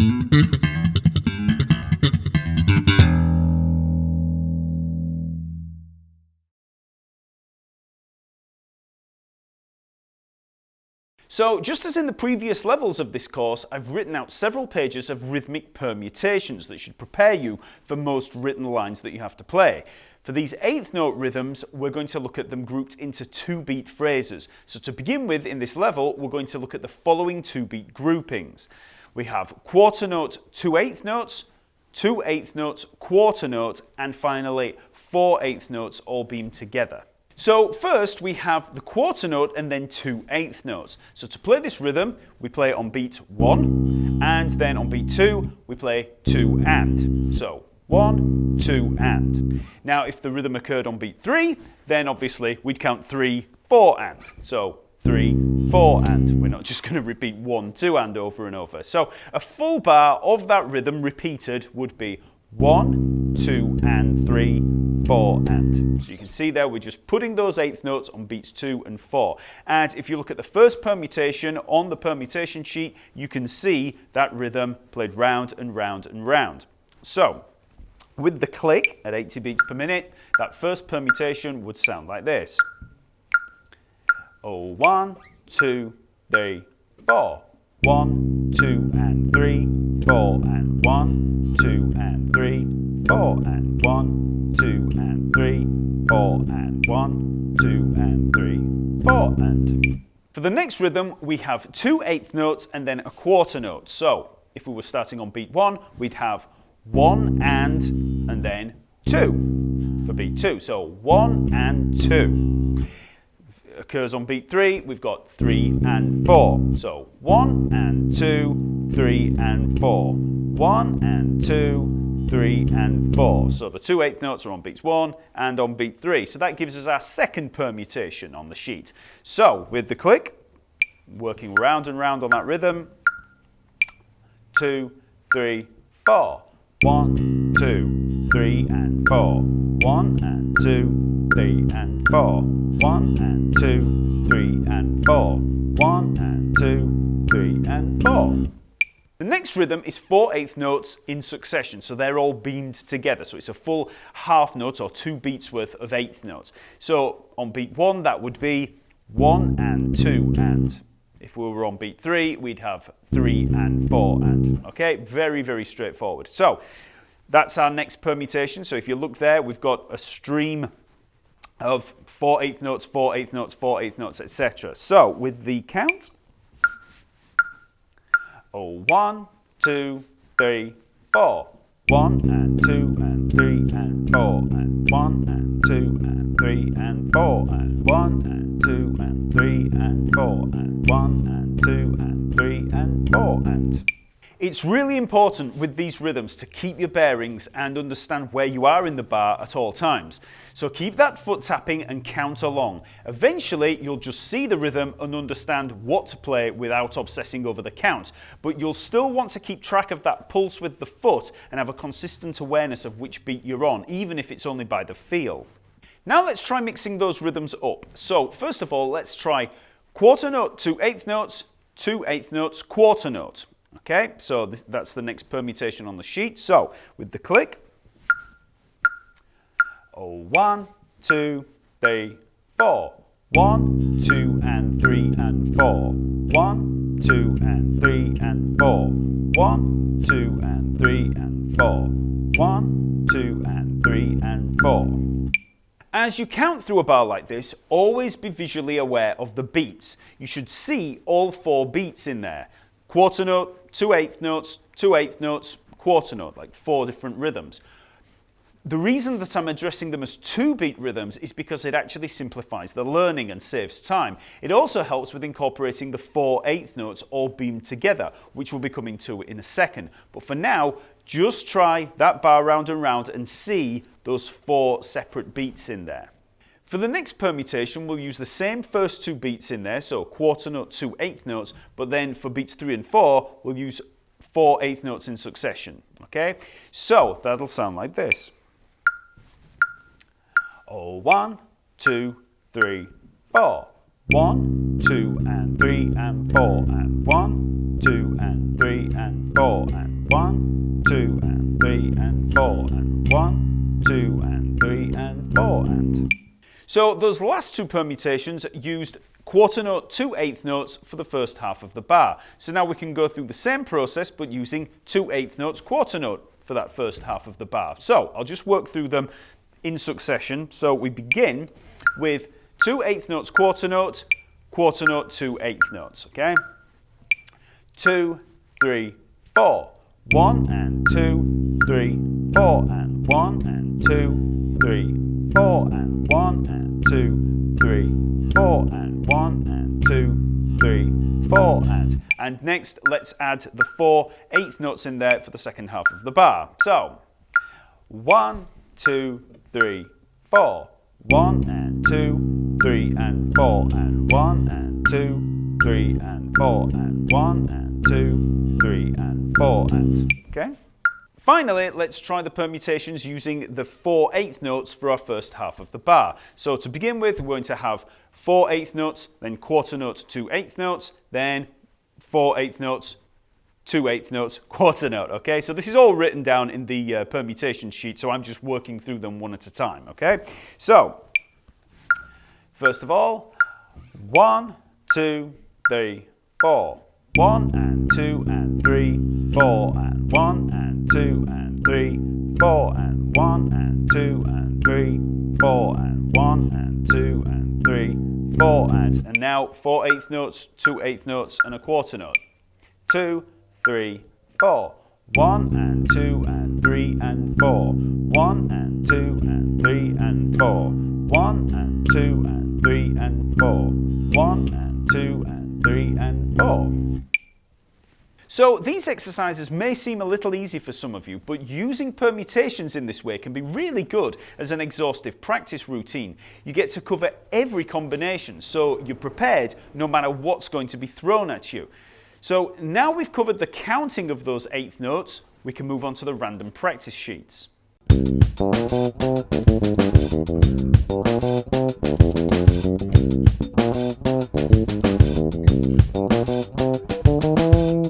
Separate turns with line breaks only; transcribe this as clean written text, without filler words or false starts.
So, just as in the previous levels of this course, I've written out several pages of rhythmic permutations that should prepare you for most written lines that you have to play. For these eighth note rhythms, we're going to look at them grouped into 2-beat phrases. So to begin with, in this level, we're going to look at the following 2-beat groupings. We have quarter note, 2/8 notes, 2/8 notes, quarter note, and finally 4/8 notes all beamed together. So first we have the quarter note and then 2/8 notes. So to play this rhythm, we play on beat 1, and then on beat 2, we play 2 and. So 1, 2 and. Now if the rhythm occurred on beat 3, then obviously we'd count 3, 4 and. So 3, 4 and. We're not just going to repeat 1, 2 and over and over. So a full bar of that rhythm repeated would be 1, 2 and 3, 4 and. So you can see there we're just putting those eighth notes on beats 2 and 4. And if you look at the first permutation on the permutation sheet, you can see that rhythm played round and round and round. So with the click at 80 beats per minute, that first permutation would sound like this. Oh, 1, 2, 3, 4. 1, 2 and 3, 4 and 1, 2 and 3, 4 and 1, 2 and 3, 4 and 1, 2 and 3, 4 and. For the next rhythm, we have 2/8 notes and then a quarter note. So if we were starting on beat 1, we'd have 1 and then 2 for beat 2. So 1 and 2. Occurs on beat 3, we've got 3 and 4. So 1 and 2, 3 and 4. 1 and 2, 3 and 4. So the 2/8 notes are on beats 1 and on beat 3. So that gives us our second permutation on the sheet. So with the click, working round and round on that rhythm, 2, 3, 4. 1, 2, 3 and 4. 1 and 2, 3 and 4. 1 and 2, 3 and 4. 1 and 2, 3 and 4. The next rhythm is 4/8 notes in succession, so they're all beamed together. So it's a full half note or 2 beats worth of eighth notes. So on beat 1, that would be 1 and 2 and. If we were on beat 3, we'd have 3 and 4 and. Okay, very, very straightforward. So that's our next permutation. So if you look there, we've got a stream of 4/8 notes, 4/8 notes, 4/8 notes, etc. So with the count, 1, 2, 3, 4. 1 and 2 and 3 and 4 and 1 and 2 and 3 and 4 and 1 and 2 and 3 and 4 and 1 and 2 and 3 and 4 and. It's really important with these rhythms to keep your bearings and understand where you are in the bar at all times. So keep that foot tapping and count along. Eventually, you'll just see the rhythm and understand what to play without obsessing over the count. But you'll still want to keep track of that pulse with the foot and have a consistent awareness of which beat you're on, even if it's only by the feel. Now let's try mixing those rhythms up. So first of all, let's try quarter note, 2/8 notes, 2/8 notes, quarter note. Okay, so that's the next permutation on the sheet. So with the click, 1, 2, 3, 4. 1, 2 and 3 and 4. 1, 2 and 3 and 4. 1, 2 and 3 and 4. 1, 2 and 3 and 4. As you count through a bar like this, always be visually aware of the beats. You should see all 4 beats in there. Quarter note, 2/8 notes, 2/8 notes, quarter note, like 4 different rhythms. The reason that I'm addressing them as 2-beat rhythms is because it actually simplifies the learning and saves time. It also helps with incorporating the 4/8 notes all beamed together, which we'll be coming to in a second. But for now, just try that bar round and round and see those 4 separate beats in there. For the next permutation, we'll use the same first 2 beats in there, so quarter note, 2/8 notes, but then for beats 3 and 4, we'll use 4/8 notes in succession, okay? So that'll sound like this. 1, 2, 3, 4. 1, 2 and 3 and 4 and 1, 2 and 3 and 4 and 1, 2 and 3 and 4 and 1, 2 and 3 and 4 and. So those last two permutations used quarter note, 2 eighth notes for the first half of the bar. So now we can go through the same process but using 2 eighth notes quarter note for that first half of the bar. So I'll just work through them in succession. So we begin with 2 eighth notes quarter note, 2 eighth notes, okay? 2, 3, 4. 1 and 2, 3, 4 and 1 and 2, 3, 4 and 1 and 2, 3, 4 and 1 and 2, 3, 4 and next let's add the 4 eighth notes in there for the second half of the bar. So 1, 2, 3, 4. 1 and 2, 3 and 4 and 1 and 2, 3 and 4 and 1 and 2, 3 and 4 and. Okay? Finally, let's try the permutations using the 4 eighth notes for our first half of the bar. So to begin with, we're going to have 4 eighth notes, then quarter note, 2 eighth notes, then 4 eighth notes, 2 eighth notes, quarter note, okay? So this is all written down in the permutation sheet, so I'm just working through them one at a time, okay? So, first of all, 1, 2, 3, 4. 1 and 2 and 3, 4 and 1 and 2 and 3, 4 and 1 and 2 and 3, 4 and 1 and 2 and 3, 4 and now 4 eighth notes, 2 eighth notes and a quarter note. 2, 3, 4. 1 and 2 and 3 and 4. 1 and 2 and 3 and 4. 1 and 2 and 3 and 4. 1 and 2 and 3 and 4. So these exercises may seem a little easy for some of you, but using permutations in this way can be really good as an exhaustive practice routine. You get to cover every combination, so you're prepared no matter what's going to be thrown at you. So now we've covered the counting of those eighth notes, we can move on to the random practice sheets.